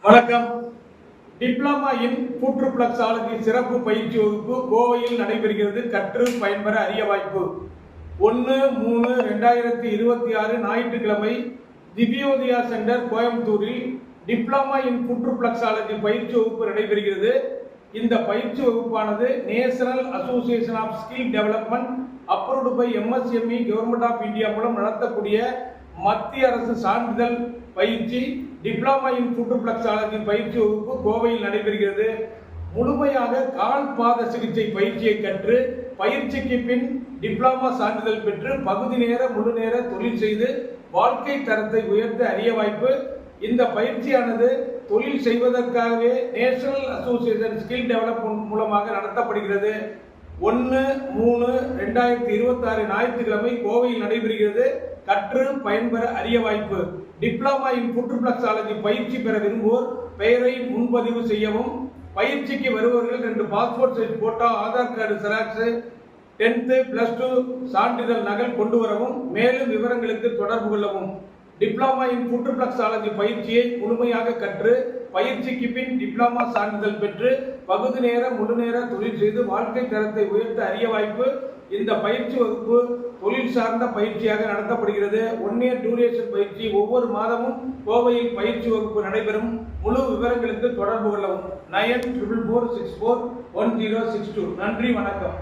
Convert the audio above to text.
வணக்கம். Diploma in புற்றுப்ளக்ஸாலஜி சிறப்பு பயிற்சி வகுப்பு கோவையில் நடைபெறுகிறது. கற்று பயன்பெற அரிய வாய்ப்பு. 1-3-2026 ஞாயிற்றுக்கிழமை திவ்யோதயா சென்டர் கோயம்புத்தூரில் டிப்ளமா இன் புற்றுப்ளக்ஸாலஜி பயிற்சி வகுப்பு நடைபெறுகிறது. இந்த பயிற்சி வகுப்பானது national association of skill development approved by MSME government of India மூலம் நடத்தக்கூடிய மத்திய அரசு சான்றிதழ் பயிற்சி டிப்ளமா இன் புற்றுப்ளக்ஸாலஜி பயிற்சி வகுப்பு கோவையில் நடைபெறுகிறது. முழுமையாக கால் பாத சிகிச்சை பயிற்சியை கற்று பயிற்சிக்கு பின் டிப்ளமா சான்றிதழ் பெற்று பகுதி நேர முழு நேர தொழில் செய்து வாழ்க்கை தரத்தை உயர்த்த அரிய வாய்ப்பு. இந்த பயிற்சியானது தொழில் செய்வதற்காகவே நேஷனல் அசோசியேஷன் ஸ்கில் டெவலப்மெண்ட் மூலமாக நடத்தப்படுகிறது. 1-3-2026 ஞாயிற்றுக்கிழமை கோவையில் நடைபெறுகிறது. கற்று பயன்பெற அரிய வாய்ப்பு. டிப்ளமா இன் புற்றுப்ளக்ஸாலஜி பயிற்சி பெற விரும்புவோர் பெயரை முன்பதிவு செய்யவும். பயிற்சிக்கு வருபவர்கள் 2 passport size photo, Aadhaar card xerox, 10th +2 சான்றிதழ் நகல் கொண்டு வரவும். மேலும் விவரங்களுக்கு தொடர்பு கொள்ளவும். டிப்ளமா இன் புற்றுப்ளக்ஸாலஜி பயிற்சியை முழுமையாக கற்று பயிற்சிக்கு பின் டிப்ளமா சான்றிதழ் பெற்று பகுதி நேர முழு நேர தொழில் செய்து வாழ்க்கை தரத்தை உயர்த்த அரிய வாய்ப்பு. இந்த பயிற்சி வகுப்பு தொழில் சார்ந்த பயிற்சியாக நடத்தப்படுகிறது. 1 year டியூரேஷன் பயிற்சி. ஒவ்வொரு மாதமும் கோவையில் பயிற்சி வகுப்பு நடைபெறும். முழு விவரங்களுக்கு தொடர்பு கொள்ளவும். 9444641062. நன்றி, வணக்கம்.